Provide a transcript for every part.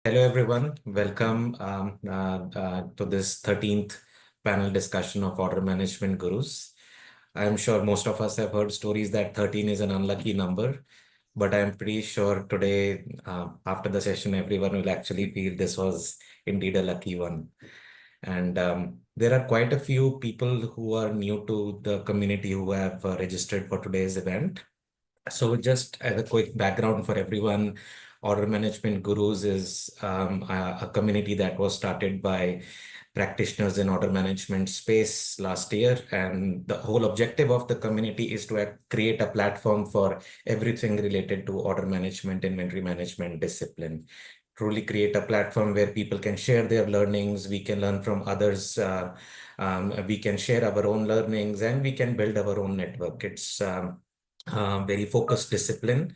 Hello, everyone. Welcome to this 13th panel discussion of Order Management Gurus. I'm sure most of us have heard stories that 13 is an unlucky number, but I'm pretty sure today, after the session, everyone will actually feel this was indeed a lucky one. And there are quite a few people who are new to the community who have registered for today's event. So just as a quick background for everyone, Order Management Gurus is a community that was started by practitioners in order management space last year. And the whole objective of the community is to create a platform for everything related to order management, inventory management discipline. Truly create a platform where people can share their learnings, we can learn from others, we can share our own learnings, and we can build our own network. It's very focused discipline.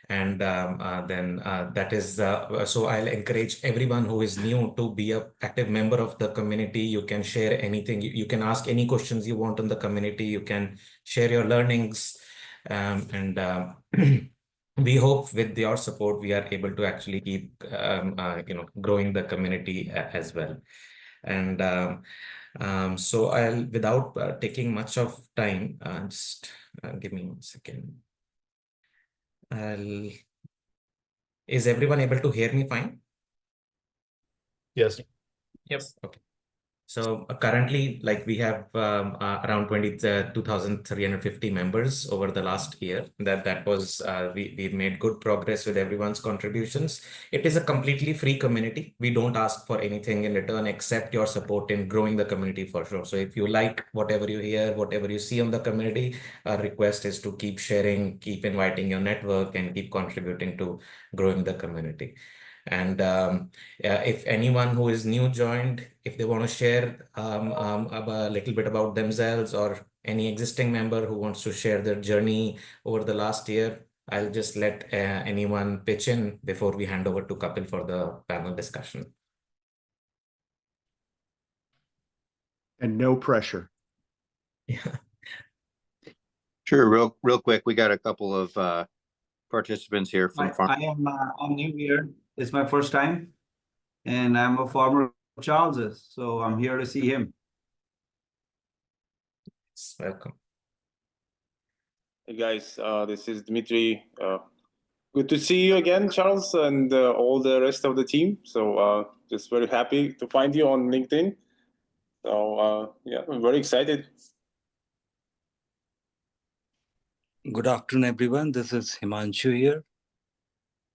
And that is, so I'll encourage everyone who is new to be an active member of the community. You can share anything. You can ask any questions you want in the community. You can share your learnings. And we hope with your support, we are able to actually keep, growing the community as well. And so without taking much of time, just give me 1 second. Is everyone able to hear me fine? Yes. Yep. Okay. So currently, like we have around 22,350 members over the last year. That was we've made good progress with everyone's contributions. It is a completely free community. We don't ask for anything in return except your support in growing the community for sure. So if you like whatever you hear, whatever you see on the community, our request is to keep sharing, keep inviting your network, and keep contributing to growing the community. And if anyone who is new joined, if they want to share a little bit about themselves, or any existing member who wants to share their journey over the last year, I'll just let anyone pitch in before we hand over to Kapil for the panel discussion. And no pressure. Yeah. Sure. Real quick, we got a couple of participants here from I'm new here. It's my first time, and I'm a former Charles's, so I'm here to see him. Welcome. Hey guys, this is Dmitry. Good to see you again, Charles, and all the rest of the team. So just very happy to find you on LinkedIn. So yeah, I'm very excited. Good afternoon, everyone. This is Himanshu here.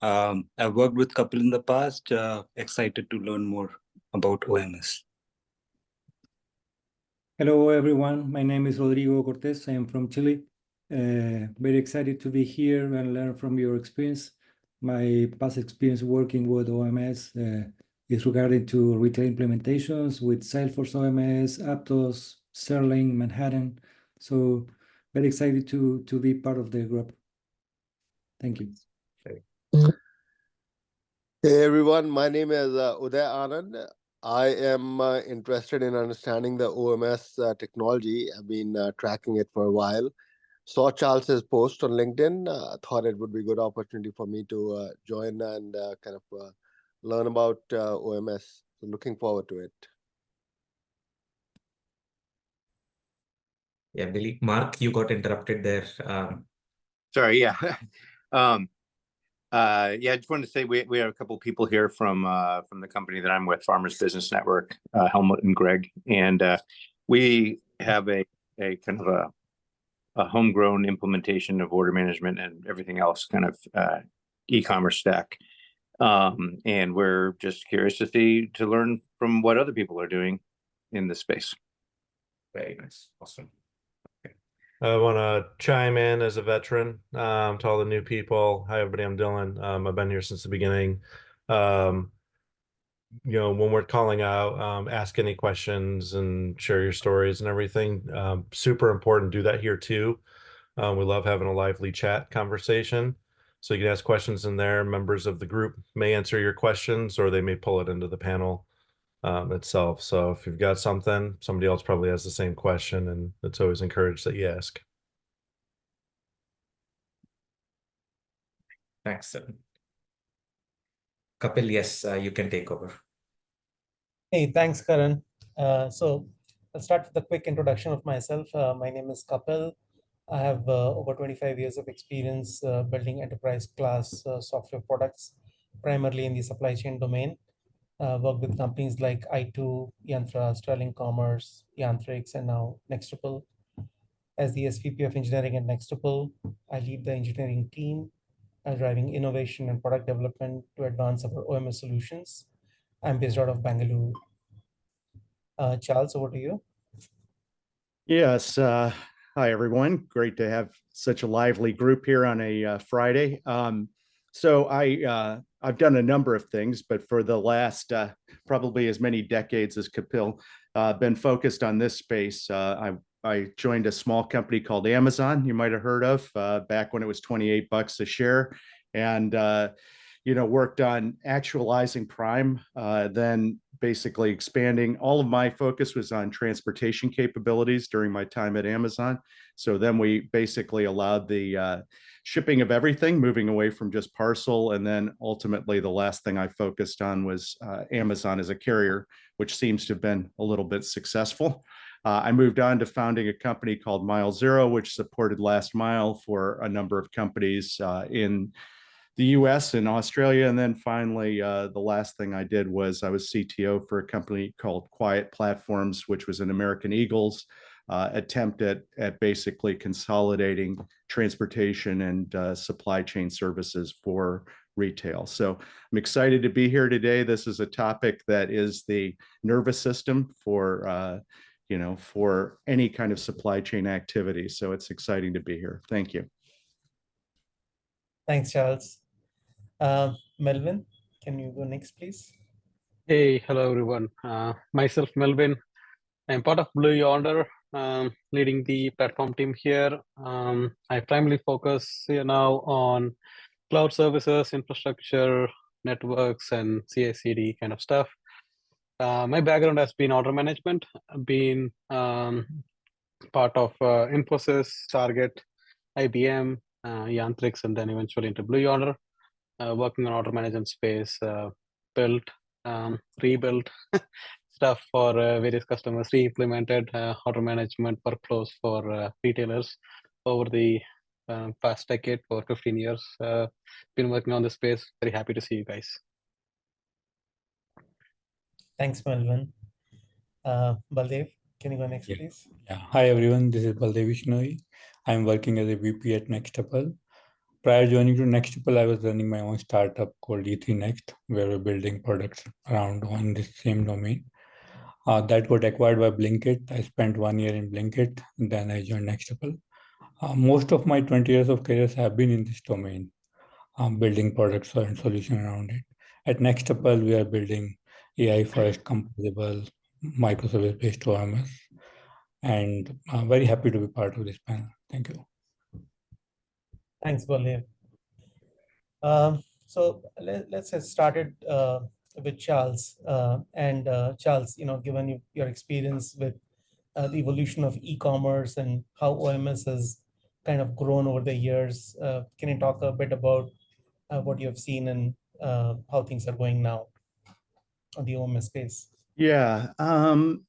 I've worked with Kapil in the past. Excited to learn more about OMS. Hello, everyone. My name is Rodrigo Cortés. I am from Chile. Very excited to be here and learn from your experience. My past experience working with OMS is regarding to retail implementations with Salesforce OMS, Aptos, Sterling, Manhattan. So very excited to be part of the group. Thank you. Hey everyone, my name is Uday Anand. I am interested in understanding the OMS technology. I've been tracking it for a while. Saw Charles's post on LinkedIn. Thought it would be a good opportunity for me to join and kind of learn about OMS. So looking forward to it. Yeah, Billy. Mark, you got interrupted there. Sorry, yeah. Yeah, I just wanted to say we have a couple of people here from the company that I'm with, Farmers Business Network, Helmut and Greg, and we have a kind of a homegrown implementation of order management and everything else, kind of e-commerce stack, and we're just curious to learn from what other people are doing in this space. Very nice, awesome. I want to chime in as a veteran to all the new people. Hi, everybody. I'm Dylan. I've been here since the beginning. When we're calling out, ask any questions and share your stories and everything. Super important. Do that here too. We love having a lively chat conversation. So you can ask questions in there. Members of the group may answer your questions, or they may pull it into the panel itself. So if you've got something, somebody else probably has the same question, and it's always encouraged that you ask. Thanks. Kapil, yes, you can take over. Hey, thanks, Karan. So I'll start with a quick introduction of myself. My name is Kapil. I have over 25 years of experience building enterprise class software products, primarily in the supply chain domain. Worked with companies like i2, Yantra, Sterling Commerce, Yantrix, and now Nextuple. As the SVP of Engineering at Nextuple, I lead the engineering team, driving innovation and product development to advance our OMS solutions. I'm based out of Bangalore. Charles, over to you. Yes. Hi, everyone. Great to have such a lively group here on a Friday. So I've done a number of things, but for the last probably as many decades as Kapil, been focused on this space. I joined a small company called Amazon, you might have heard of, back when it was $28 a share, and worked on actualizing Prime, then basically expanding. All of my focus was on transportation capabilities during my time at Amazon. So then we basically allowed the shipping of everything, moving away from just parcel. And then ultimately the last thing I focused on was Amazon as a carrier, which seems to have been a little bit successful. I moved on to founding a company called Mile Zero, which supported last mile for a number of companies in the US and Australia. And then finally, the last thing I did was I was CTO for a company called Quiet Platforms, which was an American Eagles attempt at basically consolidating transportation and supply chain services for retail. So I'm excited to be here today. This is a topic that is the nervous system for for any kind of supply chain activity. So it's exciting to be here. Thank you. Thanks, Charles. Melvin, can you go next, please? Hey, hello everyone. Myself, Melvin. I'm part of Yonder, leading the platform team here. I primarily focus here now on cloud services, infrastructure, networks, and CI/CD kind of stuff. My background has been order management. I've been part of Infosys, Target, IBM, Yantrix, and then eventually into Yonder. Working on order management space, built, rebuilt stuff for various customers, re-implemented order management workflows for retailers over the past decade, for 15 years. Been working on this space. Very happy to see you guys. Thanks, Melvin. Baldev, can you go next, please? Yeah. Hi, everyone. This is Baldev Bishnoi. I'm working as a VP at Nextuple. Prior joining to Nextuple, I was running my own startup called E3 Next, where we're building products around on the same domain. That got acquired by Blinkit. I spent 1 year in Blinkit, and then I joined Nextuple. Most of my 20 years of careers have been in this domain, building products and solutions around it. At Nextuple, we are building AI-first, composable, microservice-based OMS, and I'm very happy to be part of this panel. Thank you. Thanks, Baldev. So let's get started with Charles. Charles, given your experience with the evolution of e-commerce and how OMS has kind of grown over the years, can you talk a bit about what you have seen and how things are going now on the OMS space? Yeah,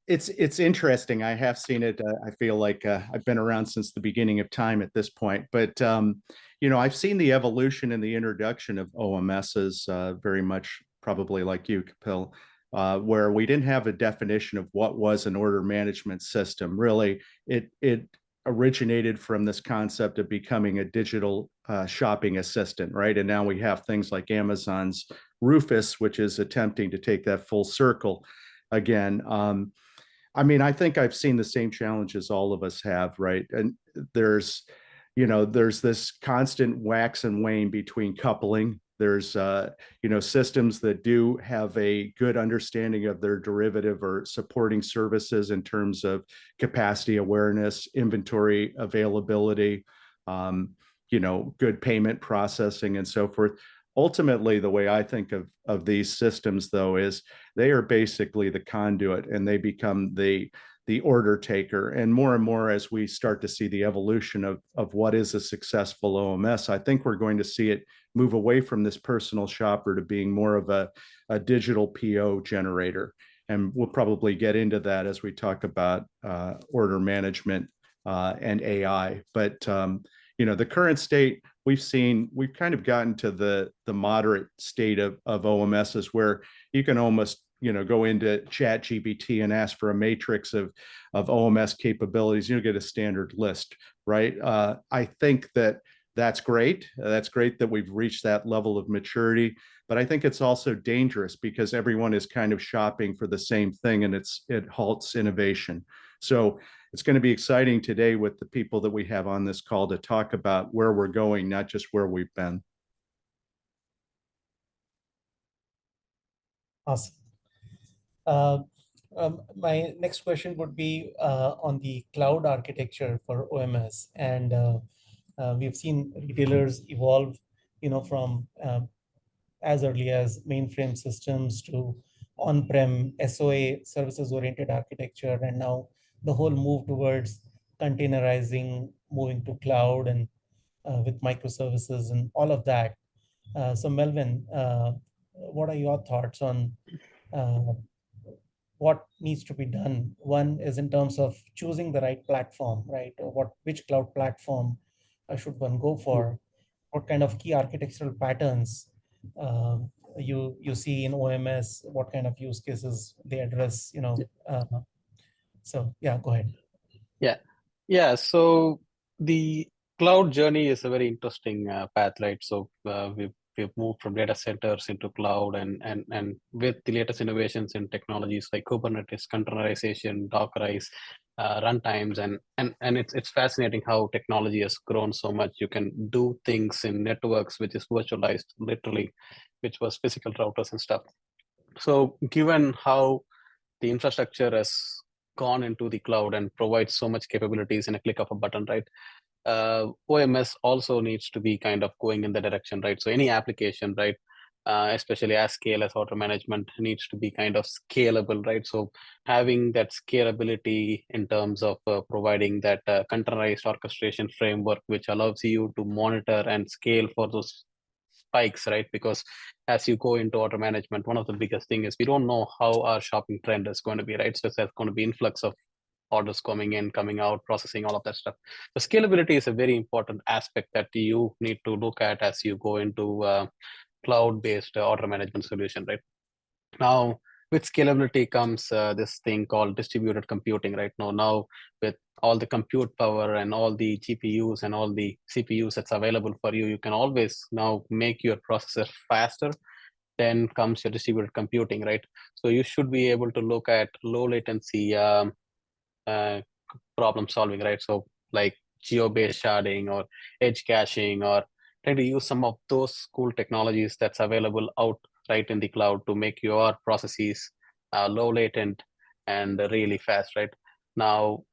it's interesting. I have seen it. I feel like I've been around since the beginning of time at this point. But I've seen the evolution and the introduction of OMSs very much, probably like you, Kapil, where we didn't have a definition of what was an order management system. Really, it originated from this concept of becoming a digital shopping assistant, right? And now we have things like Amazon's Rufus, which is attempting to take that full circle again. I think I've seen the same challenges all of us have, right? And there's this constant wax and wane between coupling. There's systems that do have a good understanding of their derivative or supporting services in terms of capacity awareness, inventory availability, good payment processing, and so forth. Ultimately, the way I think of these systems, though, is they are basically the conduit, and they become the the order taker. And more as we start to see the evolution of what is a successful OMS, I think we're going to see it move away from this personal shopper to being more of a digital PO generator. And we'll probably get into that as we talk about order management and AI. But the current state, we've kind of gotten to the moderate state of OMSs where you can almost go into ChatGPT and ask for a matrix of OMS capabilities. You'll get a standard list, right? I think that's great. That's great that we've reached that level of maturity. But I think it's also dangerous because everyone is kind of shopping for the same thing, and it halts innovation. So it's going to be exciting today with the people that we have on this call to talk about where we're going, not just where we've been. Awesome. My next question would be on the cloud architecture for OMS. And we've seen retailers evolve, from as early as mainframe systems to on-prem SOA, services-oriented architecture, and now the whole move towards containerizing, moving to cloud and with microservices and all of that. So Melvin, what are your thoughts on what needs to be done? One is in terms of choosing the right platform, right? Or which cloud platform should one go for? What kind of key architectural patterns you see in OMS? What kind of use cases they address? So yeah, go ahead. Yeah. So the cloud journey is a very interesting path, right? So we've moved from data centers into cloud, and with the latest innovations in technologies like Kubernetes, containerization, Dockerize, runtimes, and it's fascinating how technology has grown so much. You can do things in networks which is virtualized, literally, which was physical routers and stuff. So given how the infrastructure has gone into the cloud and provides so much capabilities in a click of a button, right? OMS also needs to be kind of going in the direction, right? So any application, right, especially as scale as order management, needs to be kind of scalable, right? So having that scalability in terms of providing that containerized orchestration framework, which allows you to monitor and scale for those spikes, right? Because as you go into order management, one of the biggest thing is we don't know how our shopping trend is going to be, right? So there's going to be influx of orders coming in, coming out, processing, all of that stuff. The scalability is a very important aspect that you need to look at as you go into cloud-based order management solution, right? Now, with scalability comes this thing called distributed computing, right? Now with all the compute power and all the GPUs and all the CPUs that's available for you, you can always now make your processor faster. Then comes your distributed computing, right? So you should be able to look at low latency problem solving, right? So like geo-based sharding or edge caching, or trying to use some of those cool technologies that's available out right in the cloud to make your processes low latent and really fast, right? Now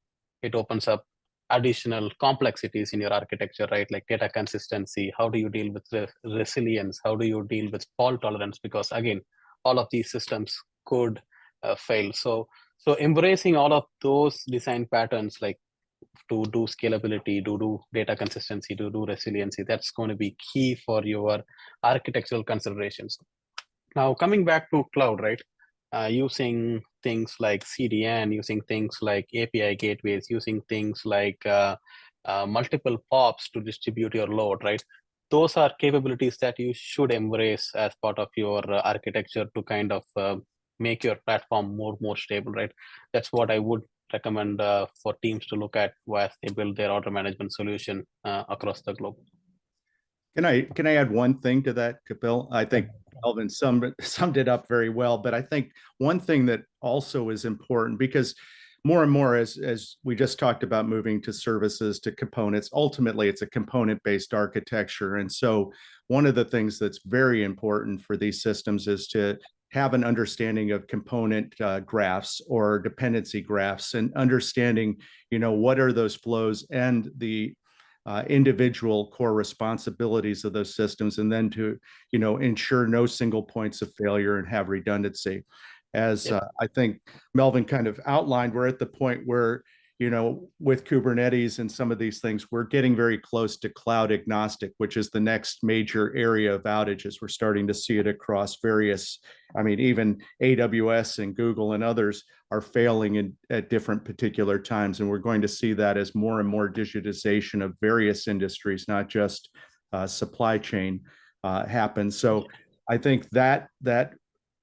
it opens up additional complexities in your architecture, right? Like data consistency. How do you deal with resilience? How do you deal with fault tolerance? Because again, all of these systems could fail. So embracing all of those design patterns, like to do scalability, to do data consistency, to do resiliency, that's going to be key for your architectural considerations. Now, coming back to cloud, right? Using things like CDN, using things like API gateways, using things like multiple POPs to distribute your load, right? Those are capabilities that you should embrace as part of your architecture to kind of make your platform more stable, right? That's what I would recommend for teams to look at as they build their order management solution across the globe. Can I add one thing to that, Kapil? I think Melvin summed it up very well, but I think one thing that also is important, because more and more as we just talked about moving to services, to components, ultimately it's a component-based architecture. And so one of the things that's very important for these systems is to have an understanding of component graphs or dependency graphs, and understanding, what are those flows and the individual core responsibilities of those systems, and then to, ensure no single points of failure and have redundancy. As I think Melvin kind of outlined, we're at the point where, with Kubernetes and some of these things, we're getting very close to cloud agnostic, which is the next major area of outages. We're starting to see it across various, even AWS and Google and others are failing at different particular times. And we're going to see that as more and more digitization of various industries, not just supply chain happens. So I think that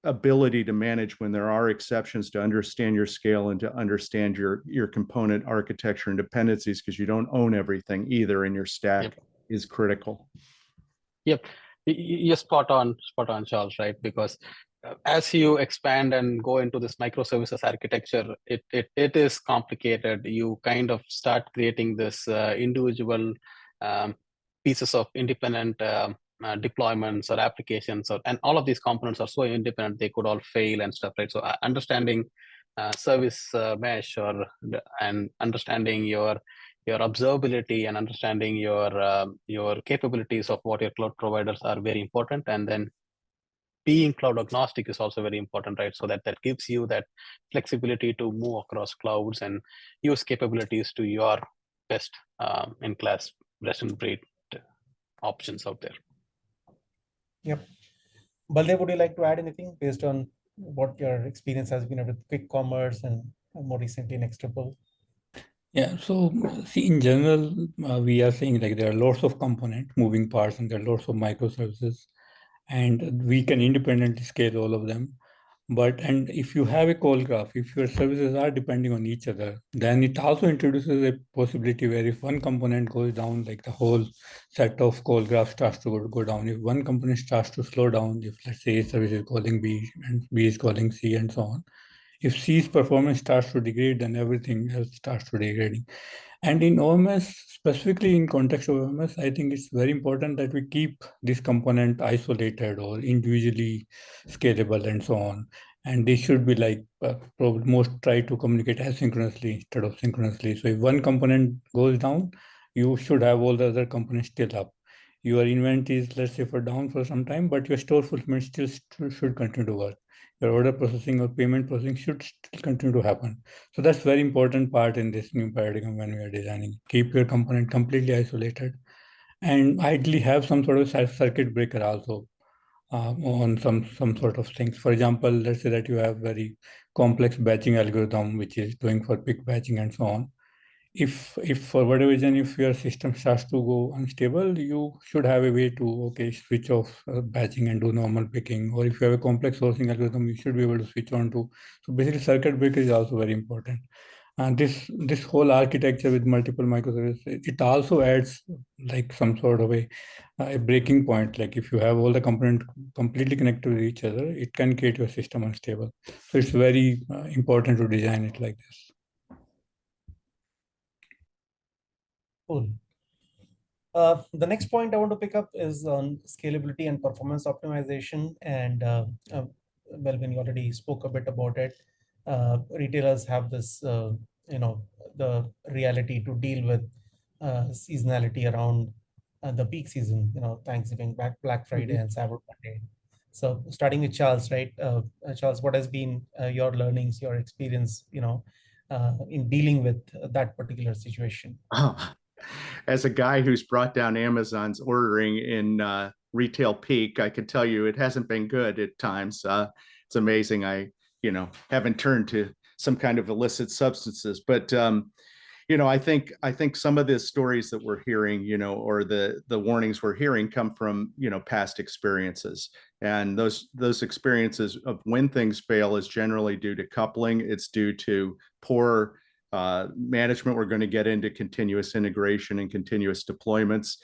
ability to manage when there are exceptions, to understand your scale and to understand your component architecture and dependencies, because you don't own everything either in your stack, is critical. Yep, you're spot on, Charles, right? Because as you expand and go into this microservices architecture, it is complicated. You kind of start creating this individual pieces of independent deployments or applications, and all of these components are so independent they could all fail and stuff, right? So understanding service mesh and understanding your observability and understanding your capabilities of what your cloud providers are very important, and then being cloud agnostic is also very important, right? So that gives you that flexibility to move across clouds and use capabilities to your best in class best in breed options out there. Yep. Baldev, would you like to add anything based on what your experience has been with quick commerce and more recently Nextuple? Yeah, so see, in general, we are saying like there are lots of component moving parts and there are lots of microservices, and we can independently scale all of them. And if you have a call graph, if your services are depending on each other, then it also introduces a possibility where if one component goes down, like the whole set of call graphs starts to go down. If one component starts to slow down, if let's say a service is calling B and B is calling C and so on, if C's performance starts to degrade, then everything else starts to degrading. And in OMS, specifically in context of OMS, I think it's very important that we keep this component isolated or individually scalable and so on. And they should be like, most try to communicate asynchronously instead of synchronously. So if one component goes down, you should have all the other components still up. Your inventory is, let's say, down for some time, but your store fulfillment still should continue to work. Your order processing or payment processing should still continue to happen. So that's very important part in this new paradigm when we are designing. Keep your component completely isolated, and ideally have some sort of circuit breaker also on some sort of things. For example, let's say that you have very complex batching algorithm which is doing for pick batching and so on. If for whatever reason, if your system starts to go unstable, you should have a way to switch off batching and do normal picking. Or if you have a complex sourcing algorithm, you should be able to switch on to. So basically, circuit breaker is also very important. And this whole architecture with multiple microservices, it also adds like some sort of a breaking point. Like if you have all the components completely connected with each other, it can create your system unstable. So it's very important to design it like this. Cool. The next point I want to pick up is on scalability and performance optimization. And Melvin, you already spoke a bit about it. Retailers have this, the reality to deal with seasonality around the peak season, Thanksgiving, Black Friday, and Cyber Monday. So starting with Charles, right? Charles, what has been your learnings, your experience, in dealing with that particular situation? As a guy who's brought down Amazon's ordering in retail peak, I can tell you it hasn't been good at times. It's amazing. I haven't turned to some kind of illicit substances, but I think some of the stories that we're hearing, or the warnings we're hearing come from, past experiences. And those experiences of when things fail is generally due to coupling. It's due to poor management. We're going to get into continuous integration and continuous deployments.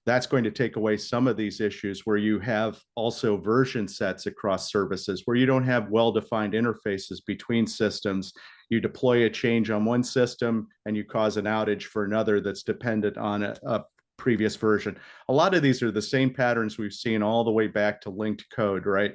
That's going to take away some of these issues where you have also version sets across services, where you don't have well-defined interfaces between systems. You deploy a change on one system and you cause an outage for another that's dependent on a previous version. A lot of these are the same patterns we've seen all the way back to linked code, right?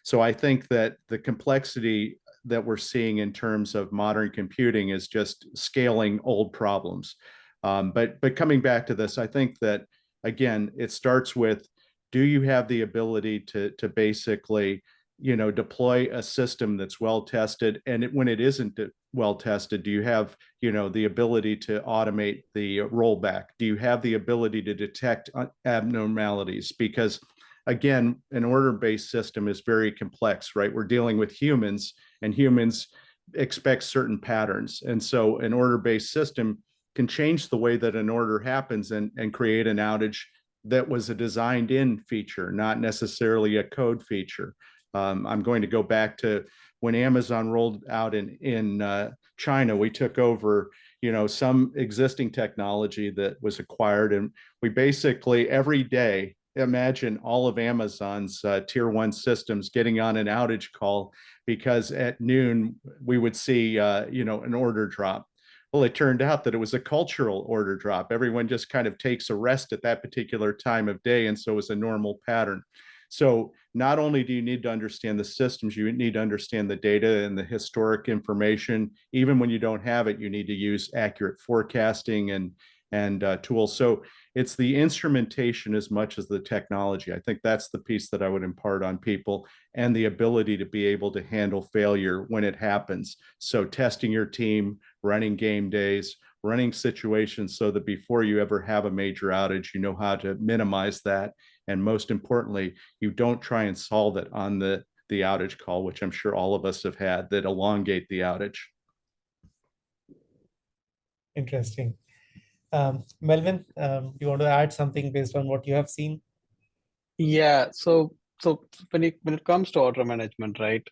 So I think that the complexity that we're seeing in terms of modern computing is just scaling old problems. But coming back to this, I think that, again, it starts with, do you have the ability to basically deploy a system that's well tested? And when it isn't well tested, do you have, the ability to automate the rollback? Do you have the ability to detect abnormalities? Because again, an order-based system is very complex, right? We're dealing with humans, and humans expect certain patterns. And so an order-based system can change the way that an order happens and create an outage that was a designed-in feature, not necessarily a code feature. I'm going to go back to when Amazon rolled out in China. We took over, some existing technology that was acquired, and we basically every day, imagine all of Amazon's tier 1 systems getting on an outage call because at noon we would see, an order drop. Well, it turned out that it was a cultural order drop. Everyone just kind of takes a rest at that particular time of day, and so it was a normal pattern. So not only do you need to understand the systems, you need to understand the data and the historic information. Even when you don't have it, you need to use accurate forecasting and tools. So it's the instrumentation as much as the technology. I think that's the piece that I would impart on people, and the ability to be able to handle failure when it happens. So testing your team, running game days, running situations so that before you ever have a major outage, you know how to minimize that. And most importantly, you don't try and solve it on the outage call, which I'm sure all of us have had, that elongate the outage. Interesting. Melvin, do you want to add something based on what you have seen? Yeah, so when it comes to order management, right,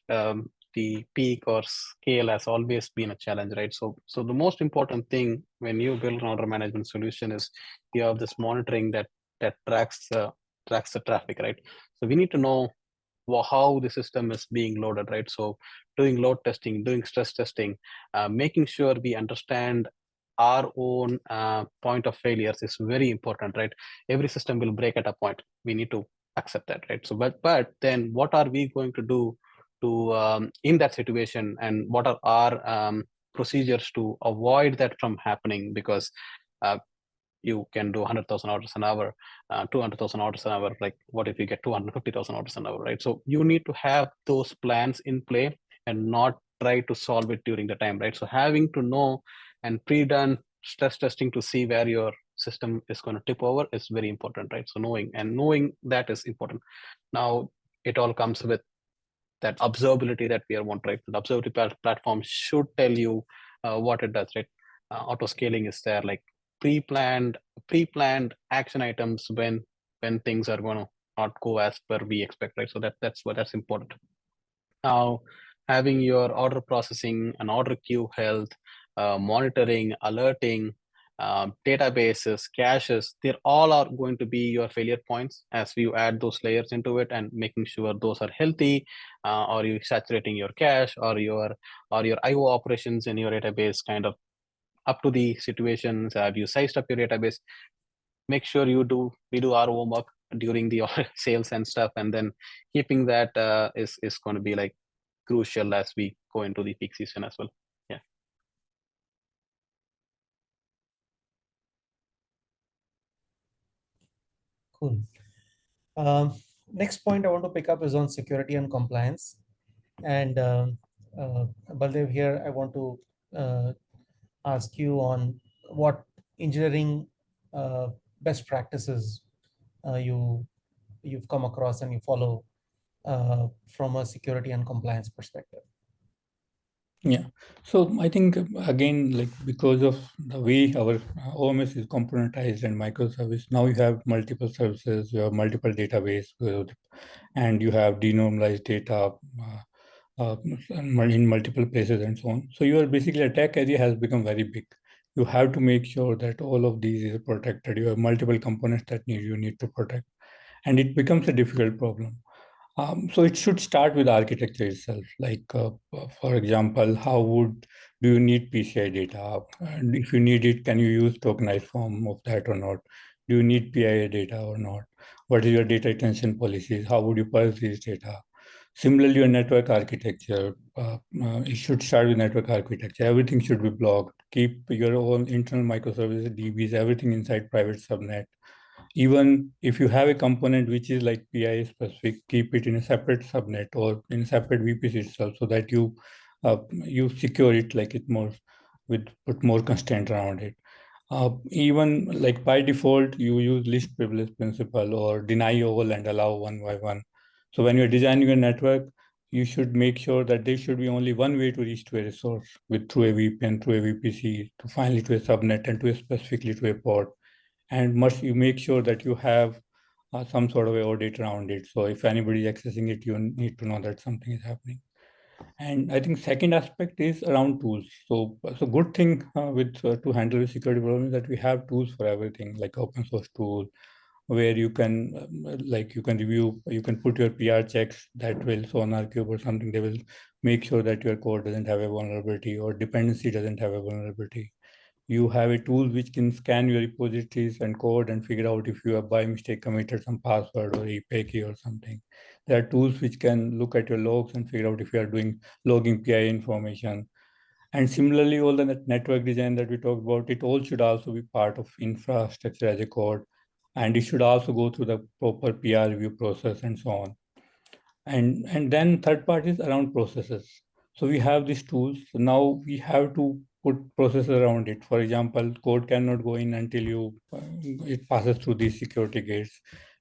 the peak or scale has always been a challenge, right? So the most important thing when you build an order management solution is you have this monitoring that tracks the traffic, right? So we need to know how the system is being loaded, right? So doing load testing, doing stress testing, making sure we understand our own point of failures is very important, right? Every system will break at a point. We need to accept that, right? So but then what are we going to do to in that situation, and what are our procedures to avoid that from happening? Because you can do 100,000 orders an hour, 200,000 orders an hour. Like, what if you get 250,000 orders an hour, right? So you need to have those plans in play and not try to solve it during the time, right? So having to know and pre-done stress testing to see where your system is going to tip over is very important, right? So knowing that is important. Now, it all comes with that observability that we want, right? The observability platform should tell you what it does, right? Auto scaling is there, like pre-planned action items when things are going to not go as per we expect, right? So that's important. Now, having your order processing and order queue health, monitoring, alerting, databases, caches, they all are going to be your failure points as you add those layers into it, and making sure those are healthy. Or you saturating your cache, or your IO operations in your database kind of up to the situations? Have you sized up your database? Make sure we do our homework during the sales and stuff, and then keeping that is going to be like crucial as we go into the peak season as well. Yeah. Cool. Next point I want to pick up is on security and compliance. And Baldev, here I want to ask you on what engineering best practices you've come across and you follow from a security and compliance perspective. Yeah, so I think again, like because of the way our OMS is componentized and microservice, now you have multiple services, you have multiple database, and you have denormalized data in multiple places and so on. So your basically attack area has become very big. You have to make sure that all of these is protected. You have multiple components that you need to protect, and it becomes a difficult problem. So it should start with architecture itself. Like, for example, do you need PCI data? And if you need it, can you use tokenized form of that or not? Do you need PII data or not? What is your data retention policies? How would you parse these data? Similarly, your network architecture, it should start with network architecture. Everything should be blocked. Keep your own internal microservices, DBs, everything inside private subnet. Even if you have a component which is like PI specific, keep it in a separate subnet or in a separate VPC itself, so that you secure it like it more put more constraint around it. Even like by default, you use least privilege principle or deny all and allow one by one. So when you're designing a network, you should make sure that there should be only one way to reach to a resource through a VPN, through a VPC, to finally to a subnet and specifically to a port. And must you make sure that you have some sort of a audit around it. So if anybody is accessing it, you need to know that something is happening. And I think second aspect is around tools. So good thing to handle the security problem is that we have tools for everything, like open source tool, where you can you can review, you can put your PR checks that will, so on Arcube or something, they will make sure that your code doesn't have a vulnerability or dependency doesn't have a vulnerability. You have a tool which can scan your repositories and code and figure out if you have by mistake committed some password or API key or something. There are tools which can look at your logs and figure out if you are doing logging PI information. And similarly, all the network design that we talked about, it all should also be part of infrastructure as a code. And it should also go through the proper PR review process and so on. And then third part is around processes. So we have these tools. So now we have to put processes around it. For example, code cannot go in until it passes through these security gates.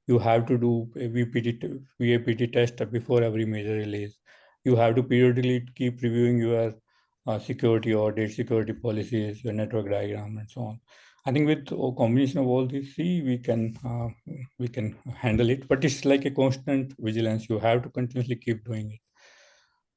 You have to do a VAPT test before every major release. You have to periodically keep reviewing your security audit, security policies, your network diagram, and so on. I think with a combination of all these three, we can handle it. But it's like a constant vigilance. You have to continuously keep doing it.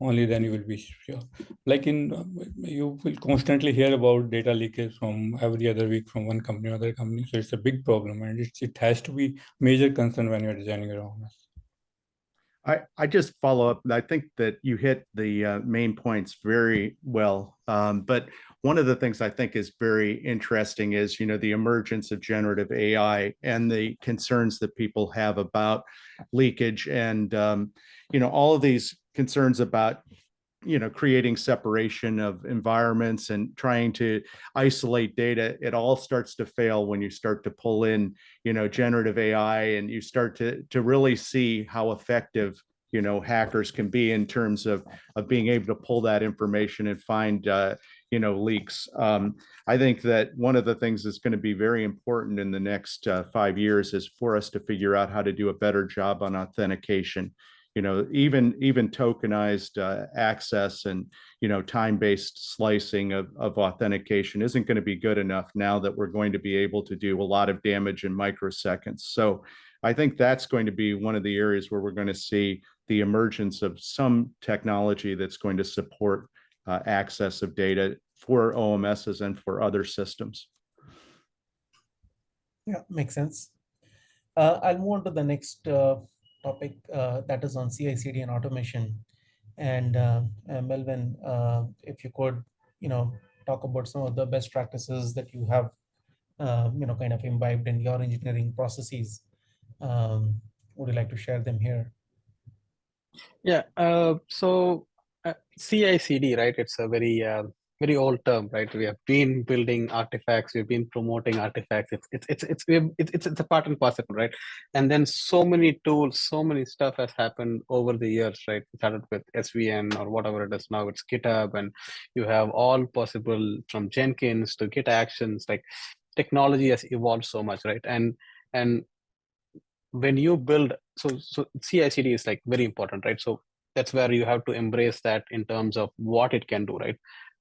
Only then you will be sure. Like you will constantly hear about data leakage from every other week from one company or other company. So it's a big problem, and it has to be major concern when you're designing your OMS. I just follow up. I think that you hit the main points very well. But one of the things I think is very interesting is, the emergence of generative AI and the concerns that people have about leakage and, all of these concerns about creating separation of environments and trying to isolate data. It all starts to fail when you start to pull in, generative AI, and you start to really see how effective, hackers can be in terms of being able to pull that information and find, leaks. I think that one of the things that's going to be very important in the next 5 years is for us to figure out how to do a better job on authentication. Even tokenized access and, time-based slicing of authentication isn't going to be good enough now that we're going to be able to do a lot of damage in microseconds. So I think that's going to be one of the areas where we're going to see the emergence of some technology that's going to support access of data for OMSs and for other systems. Yeah, makes sense. I'll move on to the next topic that is on CI/CD and automation. And Melvin, if you could, talk about some of the best practices that you have, kind of imbibed in your engineering processes. Would you like to share them here? Yeah. So CI/CD, right? It's a very old term, right? We have been building artifacts, we've been promoting artifacts. It's a part and parcel, right? And then so many tools, so many stuff has happened over the years, right? It started with SVN or whatever it is now. It's GitHub, and you have all possible from Jenkins to Git Actions. Like technology has evolved so much, right? And when you build, so CI/CD is like very important, right? So that's where you have to embrace that in terms of what it can do, right?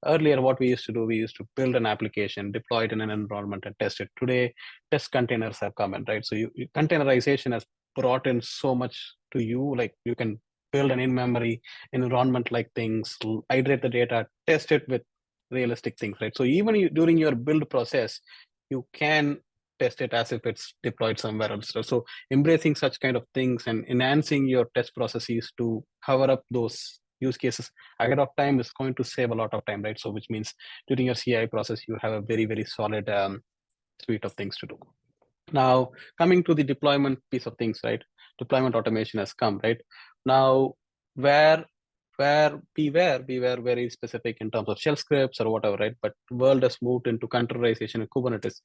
Earlier, what we used to do, we used to build an application, deploy it in an environment, and test it. Today, test containers have come in, right? So containerization has brought in so much to you. Like you can build an in-memory environment-like things, iterate the data, test it with realistic things, right? So even during your build process, you can test it as if it's deployed somewhere else. So embracing such kind of things and enhancing your test processes to cover up those use cases ahead of time is going to save a lot of time, right? So which means during your CI process, you have a very, very solid suite of things to do. Now, coming to the deployment piece of things, right? Deployment automation has come, right? Now, where we were very specific in terms of shell scripts or whatever, right? But the world has moved into containerization and Kubernetes.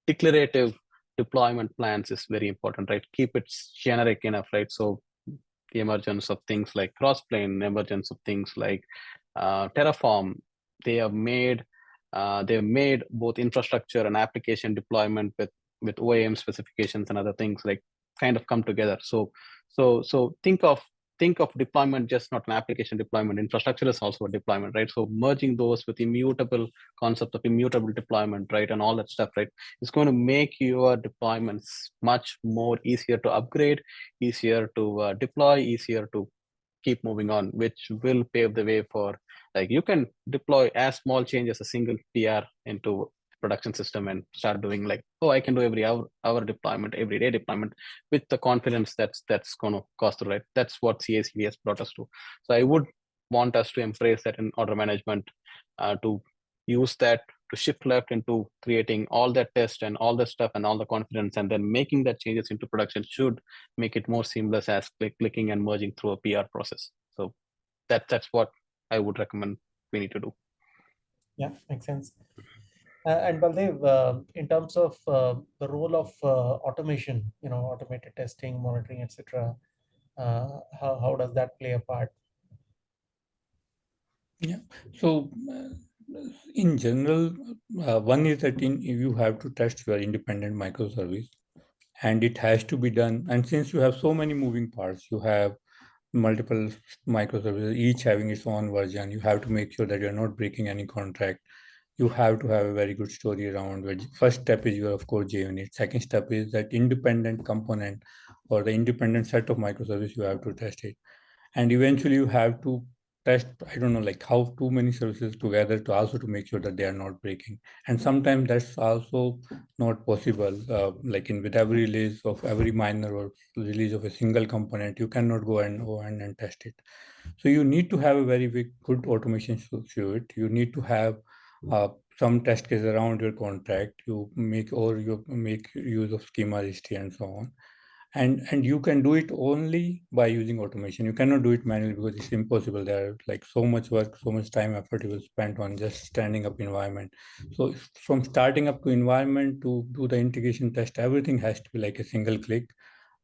Declarative deployment plans is very important, right? Keep it generic enough, right? So the emergence of things like Crossplane, emergence of things like Terraform, they have made both infrastructure and application deployment with OEM specifications and other things like kind of come together. So think of deployment just not an application deployment. Infrastructure is also a deployment, right? So merging those with immutable concept of immutable deployment, right, and all that stuff, right, is going to make your deployments much more easier to upgrade, easier to deploy, easier to keep moving on, which will pave the way for, like, you can deploy as small change as a single PR into production system and start doing like, oh, I can do every hour deployment, every day deployment with the confidence that's going to cost the right. That's what CI/CD has brought us to. So I would want us to embrace that in order management, to use that to shift left into creating all that test and all the stuff and all the confidence, and then making that changes into production should make it more seamless as clicking and merging through a PR process. So that's what I would recommend we need to do. Yeah, makes sense. And Baldev, in terms of the role of automation, automated testing, monitoring, etc., how does that play a part? Yeah. So in general, one is that you have to test your independent microservice, and it has to be done. And since you have so many moving parts, you have multiple microservices, each having its own version. You have to make sure that you're not breaking any contract. You have to have a very good story around which first step is your, of course, JUnit. Second step is that independent component or the independent set of microservices, you have to test it. And eventually you have to test, I don't know, like how too many services together to also to make sure that they are not breaking. And sometimes that's also not possible. Like with every release of every minor or release of a single component, you cannot go and test it. So you need to have a very good automation suite. You need to have some test case around your contract. You make use of schema registry and so on. And you can do it only by using automation. You cannot do it manually because it's impossible. There are like so much work, so much time, effort you will spend on just standing up environment. So from starting up to environment to do the integration test, everything has to be like a single click,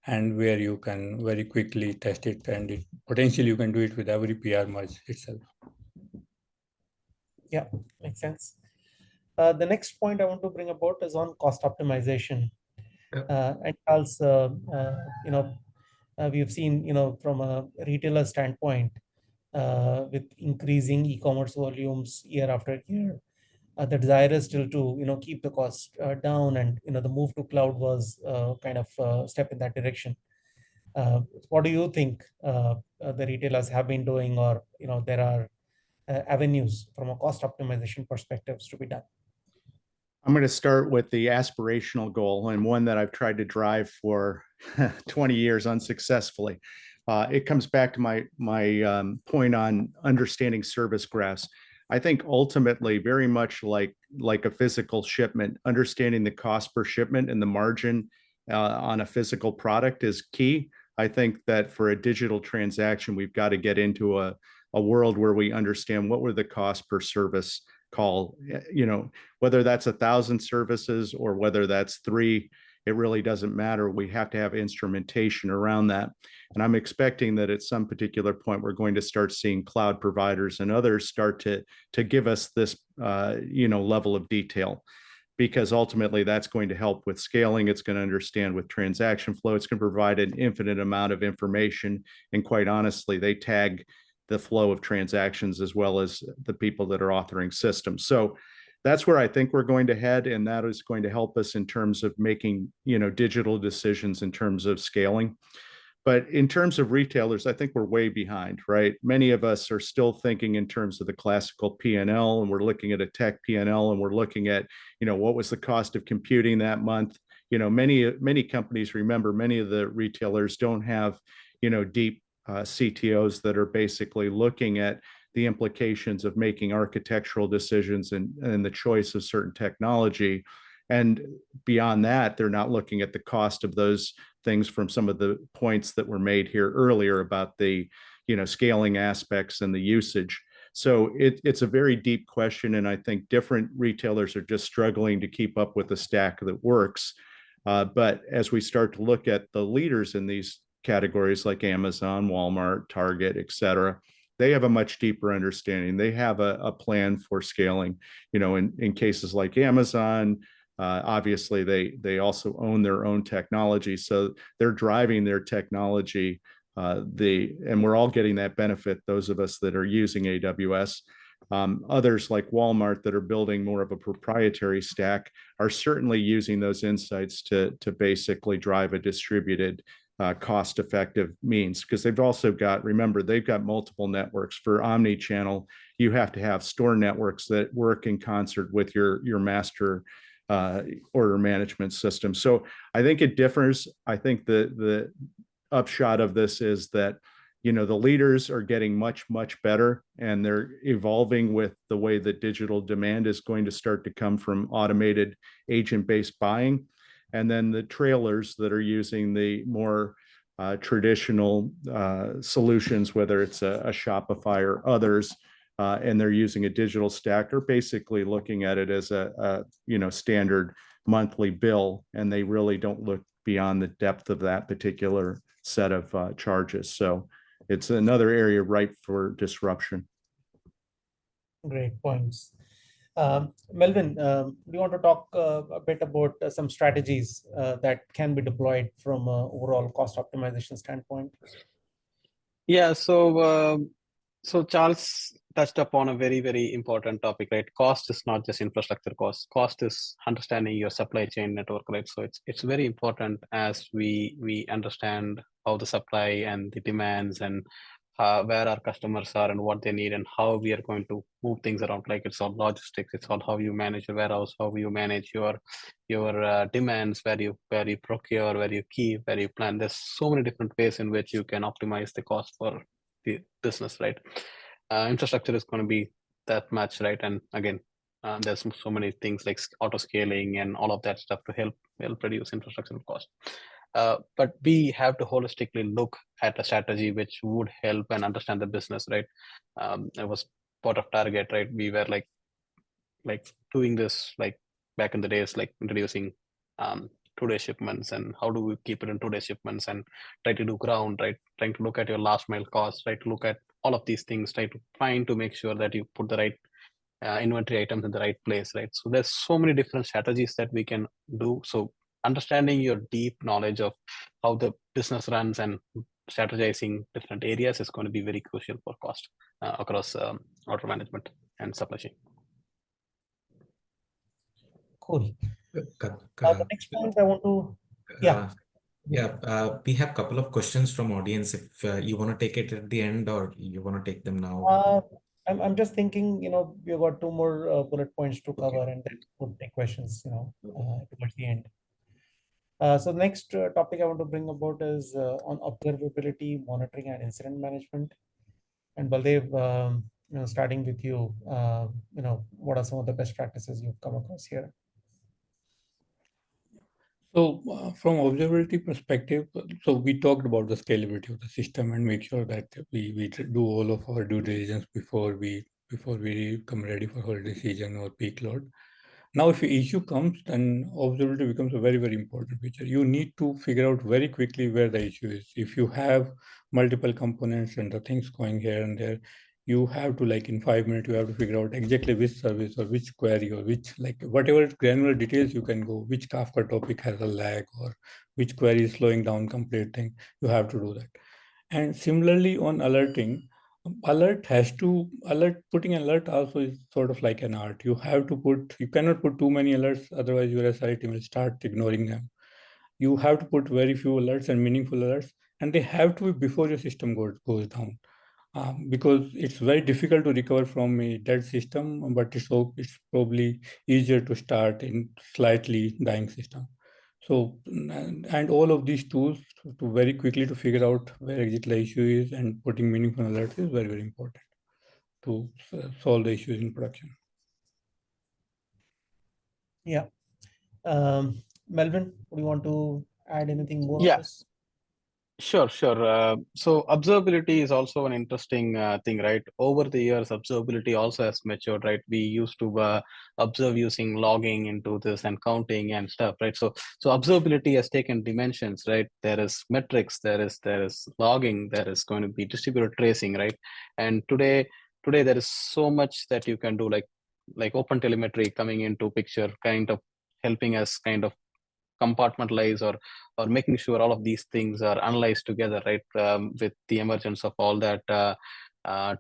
and where you can very quickly test it, and potentially you can do it with every PR merge itself. Yeah, makes sense. The next point I want to bring about is on cost optimization. And Charles, we've seen, from a retailer standpoint, with increasing e-commerce volumes year after year, the desire is still to, keep the cost down, and the move to cloud was kind of a step in that direction. What do you think the retailers have been doing, or there are avenues from a cost optimization perspectives to be done? I'm going to start with the aspirational goal, and one that I've tried to drive for 20 years unsuccessfully. It comes back to my point on understanding service graphs. I think ultimately, very much like a physical shipment, understanding the cost per shipment and the margin on a physical product is key. I think that for a digital transaction, we've got to get into a world where we understand what were the costs per service call, whether that's 1,000 services or whether that's 3, it really doesn't matter. We have to have instrumentation around that. And I'm expecting that at some particular point, we're going to start seeing cloud providers and others start to give us this, level of detail, because ultimately that's going to help with scaling. It's going to understand with transaction flow. It's going to provide an infinite amount of information. And quite honestly, they tag the flow of transactions as well as the people that are authoring systems. So that's where I think we're going to head, and that is going to help us in terms of making, digital decisions in terms of scaling. But in terms of retailers, I think we're way behind, right? Many of us are still thinking in terms of the classical P&L, and we're looking at a tech P&L, and we're looking at, what was the cost of computing that month? Many companies, remember, many of the retailers don't have, deep CTOs that are basically looking at the implications of making architectural decisions and the choice of certain technology. And beyond that, they're not looking at the cost of those things from some of the points that were made here earlier about the, scaling aspects and the usage. So it's a very deep question. And I think different retailers are just struggling to keep up with the stack that works. But as we start to look at the leaders in these categories like Amazon, Walmart, Target, et cetera, they have a much deeper understanding. They have a plan for scaling. In cases like Amazon, obviously they also own their own technology, so they're driving their technology. And we're all getting that benefit, those of us that are using AWS. Others like Walmart that are building more of a proprietary stack are certainly using those insights to basically drive a distributed cost-effective means, because they've also got, remember, they've got multiple networks. For omni-channel, you have to have store networks that work in concert with your master order management system. So I think it differs. I think the upshot of this is that the leaders are getting much better, and they're evolving with the way that digital demand is going to start to come from automated agent-based buying. And then the trailers that are using the more traditional solutions, whether it's a Shopify or others, and they're using a digital stack, are basically looking at it as a standard monthly bill, and they really don't look beyond the depth of that particular set of charges. So it's another area ripe for disruption. Great points. Melvin, do you want to talk a bit about some strategies that can be deployed from an overall cost optimization standpoint? Yeah, so Charles touched upon a very important topic, right? Cost is not just infrastructure cost. Cost is understanding your supply chain network, right? So it's very important as we understand how the supply and the demands and where our customers are and what they need and how we are going to move things around. Like it's all logistics, it's all how you manage your warehouse, how you manage your demands, where you procure, where you keep, where you plan. There's so many different ways in which you can optimize the cost for the business, right? Infrastructure is going to be that much, right? And again, there's so many things like auto scaling and all of that stuff to help reduce infrastructure cost. But we have to holistically look at a strategy which would help and understand the business, right? I was part of Target, right? We were like doing this like back in the days, like introducing 2-day shipments, and how do we keep it in 2-day shipments, and try to do ground, right? Trying to look at your last mile costs, try to look at all of these things, try to find to make sure that you put the right inventory items in the right place, right? So there's so many different strategies that we can do. So understanding your deep knowledge of how the business runs and strategizing different areas is going to be very crucial for cost across order management and supply chain. Cool. The next point I want to, we have a couple of questions from audience. If you want to take it at the end, or you want to take them now. I'm just thinking, we've got 2 more bullet points to cover, and then we'll take questions, towards the end. So the next topic I want to bring about is on observability, monitoring, and incident management. And Baldev, starting with you, what are some of the best practices you've come across here? So from observability perspective, so we talked about the scalability of the system and make sure that we do all of our due diligence before we come ready for holiday season or peak load. Now, if an issue comes, then observability becomes a very important feature. You need to figure out very quickly where the issue is. If you have multiple components and the things going here and there, you have to, like in 5 minutes, you have to figure out exactly which service or which query or which, like whatever granular details you can go, which Kafka topic has a lag or which query is slowing down complete thing. You have to do that. And similarly on alerting, putting alert also is sort of like an art. You cannot put too many alerts, otherwise your SRE team will start ignoring them. You have to put very few alerts and meaningful alerts, and they have to be before your system goes down. Because it's very difficult to recover from a dead system, but it's probably easier to start in slightly dying system. So, and all of these tools to very quickly to figure out where exactly the issue is and putting meaningful alerts is very important to solve the issues in production. Yeah. Melvin, do you want to add anything more? Yeah. Sure, sure. So observability is also an interesting thing, right? Over the years, observability also has matured, right? We used to observe using logging into this and counting and stuff, right? So observability has taken dimensions, right? There is metrics, there is logging, there is going to be distributed tracing, right? And today there is so much that you can do, like open telemetry coming into picture, kind of helping us kind of compartmentalize or making sure all of these things are analyzed together, right? With the emergence of all that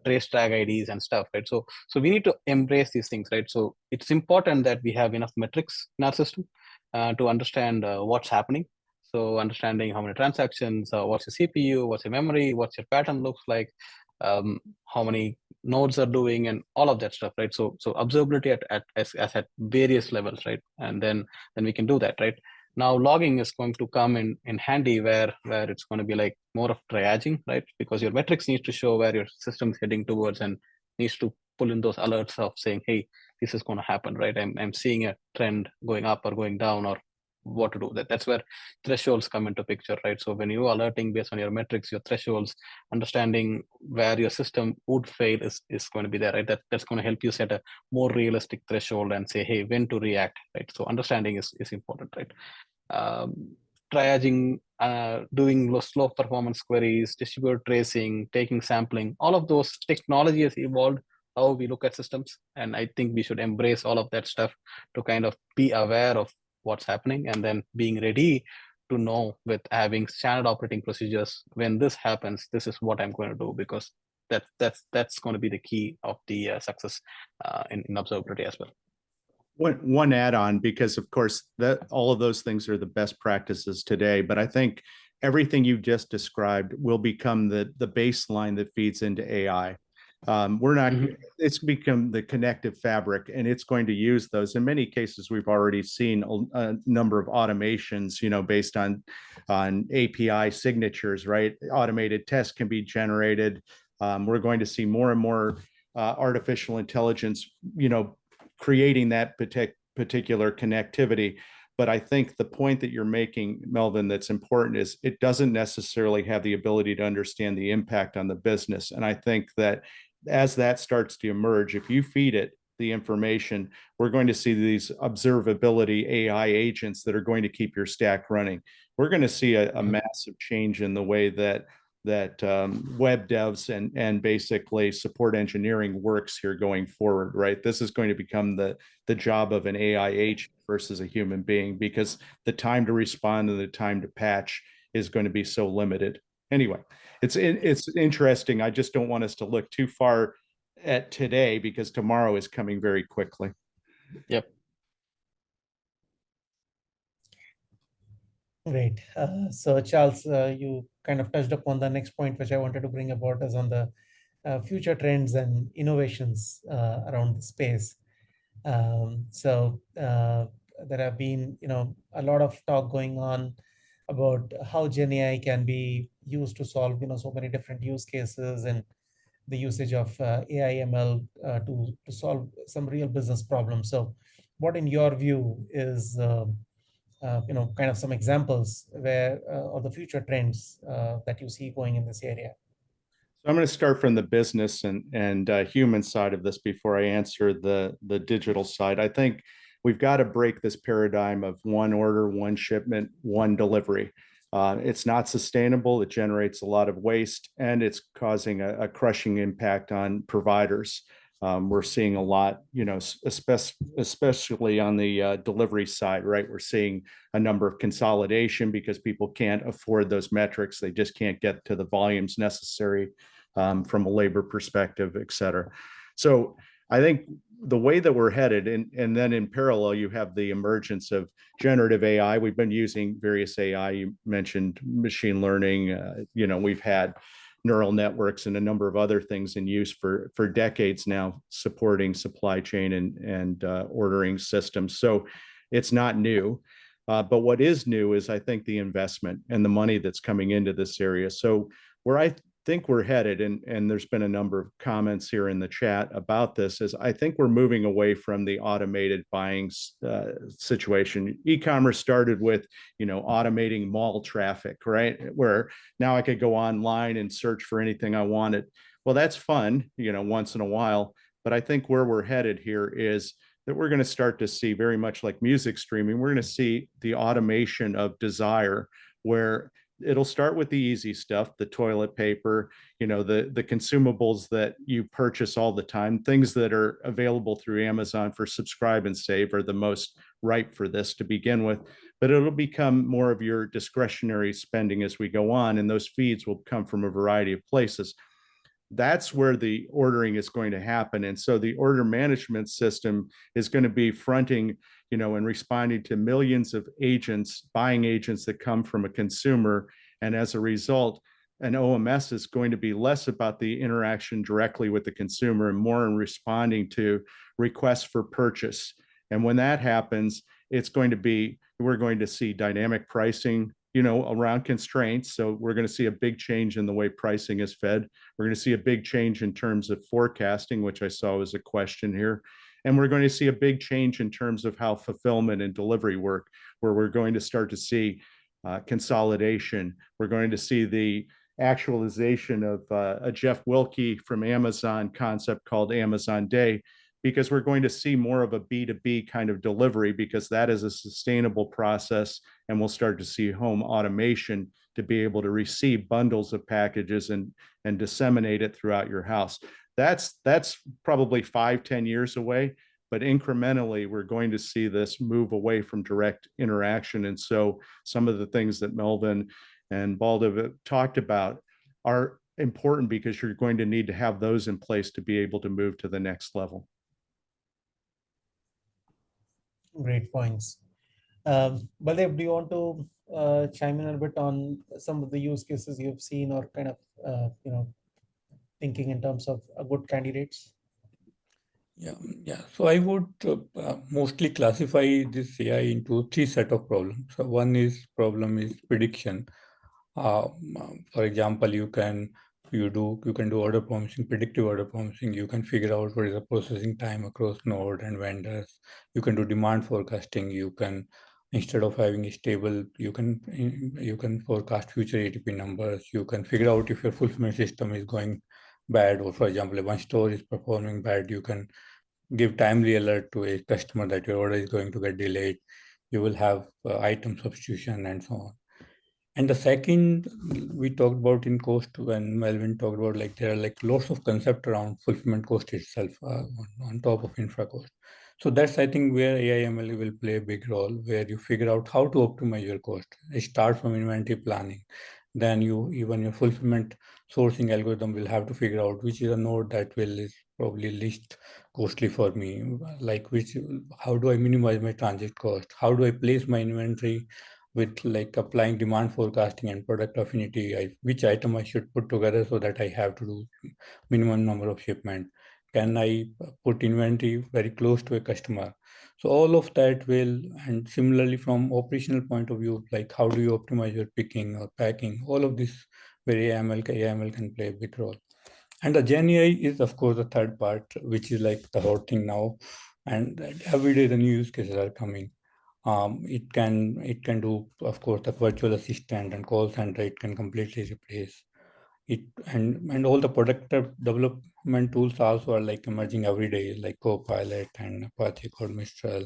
trace tag IDs and stuff, right? So we need to embrace these things, right? So it's important that we have enough metrics in our system to understand what's happening. So understanding how many transactions, what's your CPU, what's your memory, what's your pattern looks like, how many nodes are doing, and all of that stuff, right? So observability at various levels, right? And then we can do that, right? Now logging is going to come in handy where it's going to be like more of triaging, right? Because your metrics needs to show where your system is heading towards and needs to pull in those alerts of saying, hey, this is going to happen, right? I'm seeing a trend going up or going down, or what to do. That's where thresholds come into picture, right? So when you're alerting based on your metrics, your thresholds, understanding where your system would fail is going to be there, right? That's going to help you set a more realistic threshold and say, hey, when to react, right? So understanding is important, right? Triaging, doing slow performance queries, distributed tracing, taking sampling, all of those technology has evolved how we look at systems. And I think we should embrace all of that stuff to kind of be aware of what's happening and then being ready to know with having standard operating procedures. When this happens, this is what I'm going to do, because that's going to be the key of the success in observability as well. One add-on, because of course that all of those things are the best practices today, but I think everything you just described will become the baseline that feeds into AI. We're not, it's become the connective fabric, and it's going to use those. In many cases, we've already seen a number of automations, based on API signatures, right? Automated tests can be generated. We're going to see more and more artificial intelligence, creating that particular connectivity. But I think the point that you're making, Melvin, that's important is it doesn't necessarily have the ability to understand the impact on the business. And I think that as that starts to emerge, if you feed it the information, we're going to see these observability AI agents that are going to keep your stack running. We're going to see a massive change in the way that web devs and basically support engineering works here going forward, right? This is going to become the job of an AI agent versus a human being, because the time to respond and the time to patch is going to be so limited. Anyway, it's interesting. I just don't want us to look too far at today, because tomorrow is coming very quickly. Yep. Great. So Charles, you kind of touched upon the next point, which I wanted to bring about, is on the future trends and innovations around the space. So there have been, a lot of talk going on about how Gen AI can be used to solve, so many different use cases, and the usage of AI ML to solve some real business problems. So what, in your view, is kind of some examples where of the future trends that you see going in this area? So I'm going to start from the business and human side of this before I answer the digital side. I think we've got to break this paradigm of one order, one shipment, one delivery. It's not sustainable. It generates a lot of waste, and it's causing a crushing impact on providers. We're seeing a lot, especially on the delivery side, right? We're seeing a number of consolidation because people can't afford those metrics. They just can't get to the volumes necessary from a labor perspective, et cetera. So I think the way that we're headed, and then in parallel, you have the emergence of generative AI. We've been using various AI. You mentioned machine learning. We've had neural networks and a number of other things in use for decades now, supporting supply chain and ordering systems. So it's not new. But what is new is, I think, the investment and the money that's coming into this area. So where I think we're headed, and there's been a number of comments here in the chat about this, is I think we're moving away from the automated buying situation. E-commerce started with, automating mall traffic, right? Where now I could go online and search for anything I wanted. Well, that's fun, once in a while. But I think where we're headed here is that we're going to start to see, very much like music streaming, we're going to see the automation of desire, where it'll start with the easy stuff, the toilet paper, the consumables that you purchase all the time. Things that are available through Amazon for subscribe and save are the most ripe for this to begin with. But it'll become more of your discretionary spending as we go on, and those feeds will come from a variety of places. That's where the ordering is going to happen. And so the order management system is going to be fronting, and responding to millions of agents, buying agents that come from a consumer. And as a result, an OMS is going to be less about the interaction directly with the consumer and more in responding to requests for purchase. And when that happens, we're going to see dynamic pricing, around constraints. So we're going to see a big change in the way pricing is fed. We're going to see a big change in terms of forecasting, which I saw was a question here. And we're going to see a big change in terms of how fulfillment and delivery work, where we're going to start to see consolidation. We're going to see the actualization of a Jeff Wilke from Amazon concept called Amazon Day, because we're going to see more of a B2B kind of delivery, because that is a sustainable process. And we'll start to see home automation to be able to receive bundles of packages and disseminate it throughout your house. That's probably 5-10 years away, but incrementally, we're going to see this move away from direct interaction. And so some of the things that Melvin and Baldev talked about are important, because you're going to need to have those in place to be able to move to the next level. Great points. Baldev, do you want to chime in a bit on some of the use cases you've seen, or kind of, thinking in terms of good candidates? Yeah. So I would mostly classify this AI into 3 set of problems. So one problem is prediction. For example, you can do order promising, predictive order promising. You can figure out what is the processing time across node and vendors. You can do demand forecasting. You can, instead of having a stable, you can forecast future ATP numbers. You can figure out if your fulfillment system is going bad, or for example, if one store is performing bad, you can give timely alert to a customer that your order is going to get delayed. You will have item substitution and so on. And the second we talked about in cost, when Melvin talked about, like, there are like lots of concept around fulfillment cost itself on top of infra cost. So that's, I think, where AI ML will play a big role, where you figure out how to optimize your cost. It starts from inventory planning. Then even your fulfillment sourcing algorithm will have to figure out which is a node that is probably least costly for me. Like, how do I minimize my transit cost? How do I place my inventory with, like, applying demand forecasting and product affinity, which item I should put together so that I have to do minimum number of shipment? Can I put inventory very close to a customer? So all of that will, and similarly from operational point of view, like how do you optimize your picking or packing? All of this where AI/ML can play a big role. And the Gen AI is, of course, the third part, which is like the hot thing now. And every day the new use cases are coming. It can do, of course, the virtual assistant and call center. It can completely replace it, and all the product development tools also are like emerging every day, like Copilot and Apache Code Mistral.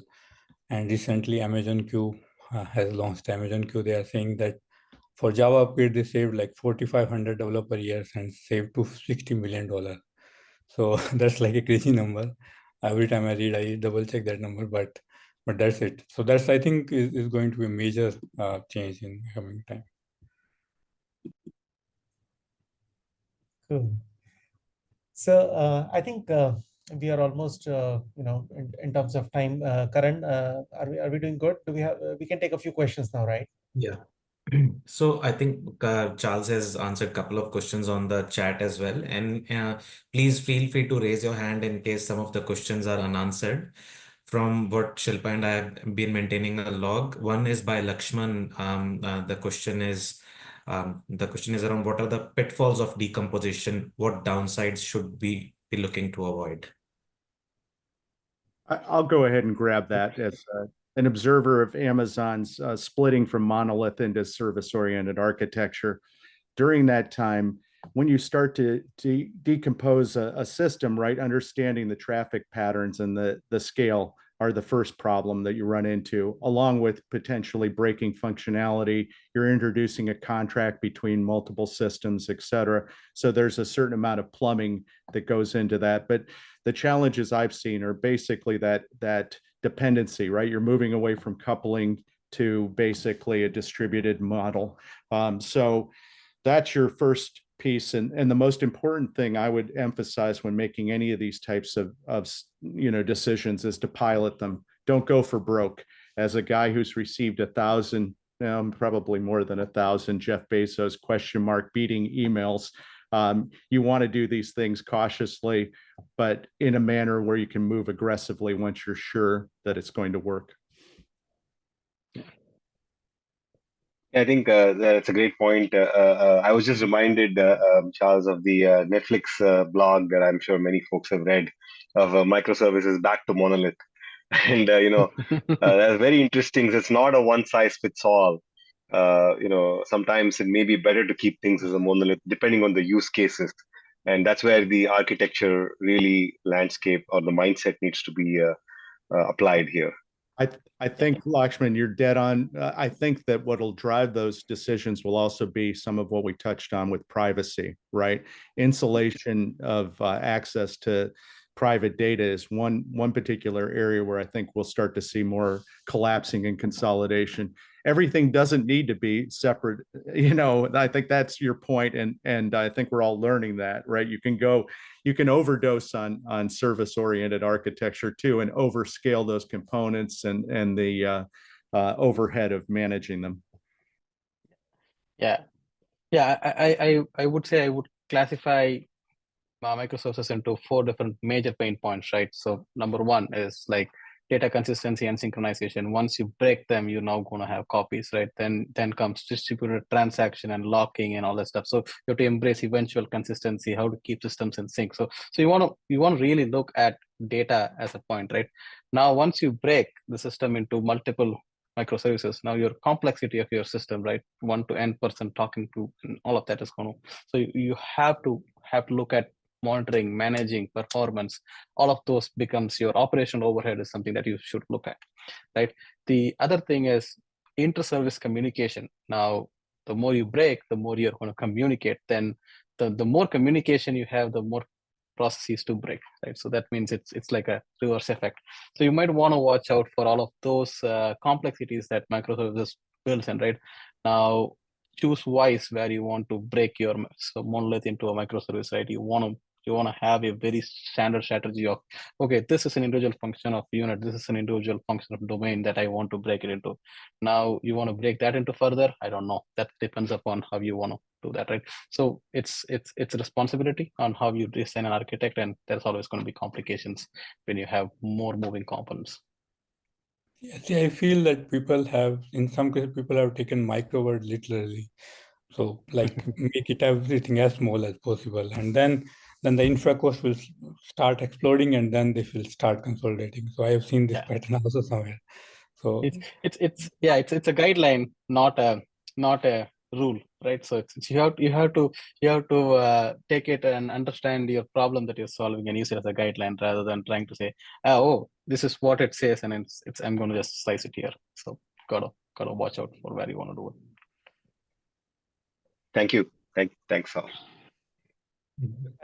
And recently Amazon Q has launched Amazon Q. They are saying that for Java upgrade, they saved like 4,500 developer years and saved $260 million. So that's like a crazy number. Every time I read, I double check that number, but that's it. So that's, I think, is going to be a major change in coming time. Cool. So I think we are almost, in terms of time. Karan, are we doing good? Do we can take a few questions now, right? Yeah. So I think Charles has answered a couple of questions on the chat as well. And please feel free to raise your hand in case some of the questions are unanswered. From what Shilpa and I have been maintaining a log. One is by Lakshman. The question is, The question is around what are the pitfalls of decomposition? What downsides should we be looking to avoid? I'll go ahead and grab that as an observer of Amazon's splitting from monolith into service-oriented architecture. During that time, when you start to decompose a system, right, understanding the traffic patterns and the scale are the first problem that you run into, along with potentially breaking functionality. You're introducing a contract between multiple systems, et cetera. So there's a certain amount of plumbing that goes into that. But the challenges I've seen are basically that dependency, right? You're moving away from coupling to basically a distributed model. So that's your first piece. And the most important thing I would emphasize when making any of these types of decisions is to pilot them. Don't go for broke. As a guy who's received 1,000, probably more than 1,000 Jeff Bezos beating emails, you want to do these things cautiously, but in a manner where you can move aggressively once you're sure that it's going to work. I think that's a great point. I was just reminded, Charles, of the Netflix blog that I'm sure many folks have read of microservices back to monolith. And, that's very interesting. It's not a one size fits all. Sometimes it may be better to keep things as a monolith depending on the use cases. And that's where the architecture really landscape or the mindset needs to be applied here. I think, Lakshman, you're dead on. I think that what'll drive those decisions will also be some of what we touched on with privacy, right? Insulation of access to private data is one particular area where I think we'll start to see more collapsing and consolidation. Everything doesn't need to be separate. I think that's your point, and I think we're all learning that, right? You can overdose on service-oriented architecture too, and overscale those components and the overhead of managing them. Yeah, I would say I would classify microservices into 4 different major pain points, right? So number 1 is like data consistency and synchronization. Once you break them, you're now going to have copies, right? Then comes distributed transaction and locking and all that stuff. So you have to embrace eventual consistency, how to keep systems in sync. So you want to really look at data as a point, right? Now, once you break the system into multiple microservices, now your complexity of your system, right? 1 to n person talking to, and all of that is going to. So you have to look at monitoring, managing, performance. All of those becomes your operational overhead is something that you should look at, right? The other thing is inter-service communication. Now, the more you break, the more you're going to communicate. Then the more communication you have, the more processes to break, right? So that means it's like a reverse effect. So you might want to watch out for all of those complexities that microservices builds in, right? Now, choose wise where you want to break your monolith into a microservice, right? You want to have a very standard strategy of, okay, this is an individual function of unit, this is an individual function of domain that I want to break it into. Now you want to break that into further, I don't know. That depends upon how you want to do that, right? So it's a responsibility on how you design an architect, and there's always going to be complications when you have more moving components. Yeah, see, I feel that in some cases, people have taken micro literally. So like make it everything as small as possible. And then the infra cost will start exploding, and then they will start consolidating. So I have seen this pattern also somewhere. So it's a guideline, not a rule, right? So you have to take it and understand your problem that you're solving and use it as a guideline rather than trying to say, oh, this is what it says, and it's I'm going to just slice it here. So gotta watch out for where you want to do it. Thank you. Thanks all.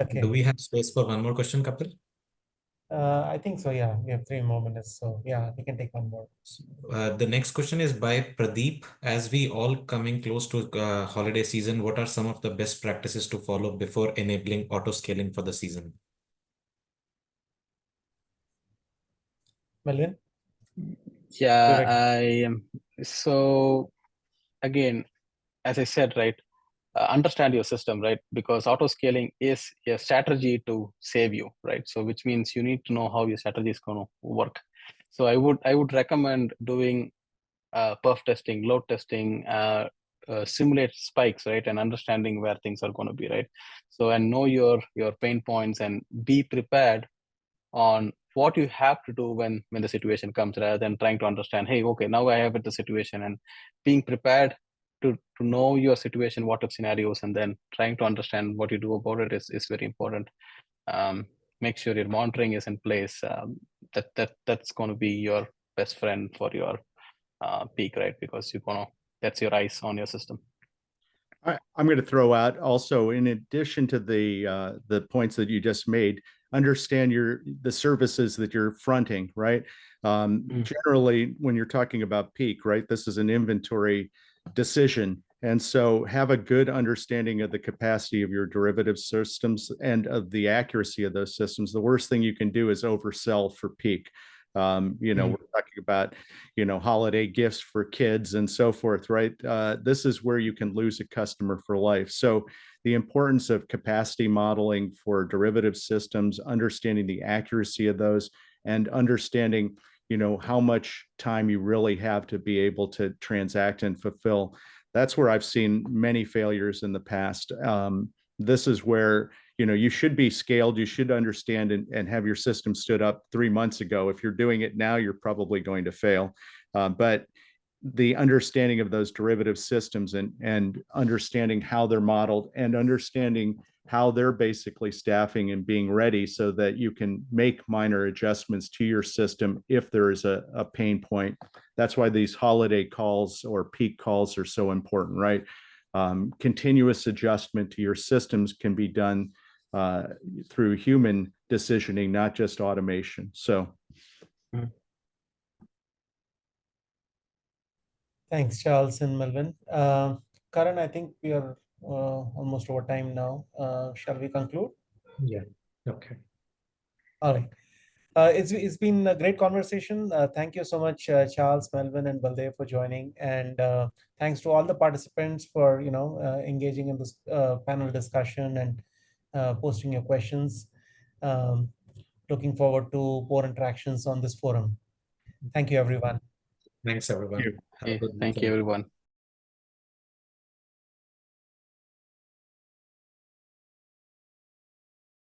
Okay. Do we have space for one more question, Kapil? I think so, yeah. We have 3 more minutes. So yeah, we can take one more. The next question is by Pradeep. As we all coming close to holiday season, what are some of the best practices to follow before enabling auto scaling for the season? Melvin? Yeah, I am. So again, as I said, right, understand your system, right? Because auto scaling is a strategy to save you, right? So which means you need to know how your strategy is going to work. So I would recommend doing perf testing, load testing, simulate spikes, right? And understanding where things are going to be, right? So, and know your pain points and be prepared on what you have to do when the situation comes, rather than trying to understand, hey, okay, now I have the situation, and being prepared to know your situation, what if scenarios, and then trying to understand what you do about it is very important. Make sure your monitoring is in place. That's going to be your best friend for your peak, right? Because that's your eyes on your system. I'm going to throw out also, in addition to the points that you just made, understand the services that you're fronting, right? Generally, when you're talking about peak, right, this is an inventory decision. And so have a good understanding of the capacity of your derivative systems and of the accuracy of those systems. The worst thing you can do is oversell for peak. We're talking about, holiday gifts for kids and so forth, right? This is where you can lose a customer for life. So the importance of capacity modeling for derivative systems, understanding the accuracy of those, and understanding, how much time you really have to be able to transact and fulfill. That's where I've seen many failures in the past. This is where, you should be scaled. You should understand and have your system stood up 3 months ago. If you're doing it now, you're probably going to fail. But the understanding of those derivative systems and understanding how they're modeled and understanding how they're basically staffing and being ready so that you can make minor adjustments to your system if there is a pain point. That's why these holiday calls or peak calls are so important, right? Continuous adjustment to your systems can be done through human decisioning, not just automation. So. Thanks, Charles and Melvin. Karan, I think we are almost over time now. Shall we conclude? Yeah. Okay. All right. It's been a great conversation. Thank you so much, Charles, Melvin, and Baldev for joining, and thanks to all the participants for engaging in this panel discussion and posting your questions. Looking forward to more interactions on this forum. Thank you, everyone. Thanks, everyone. Thank you, everyone.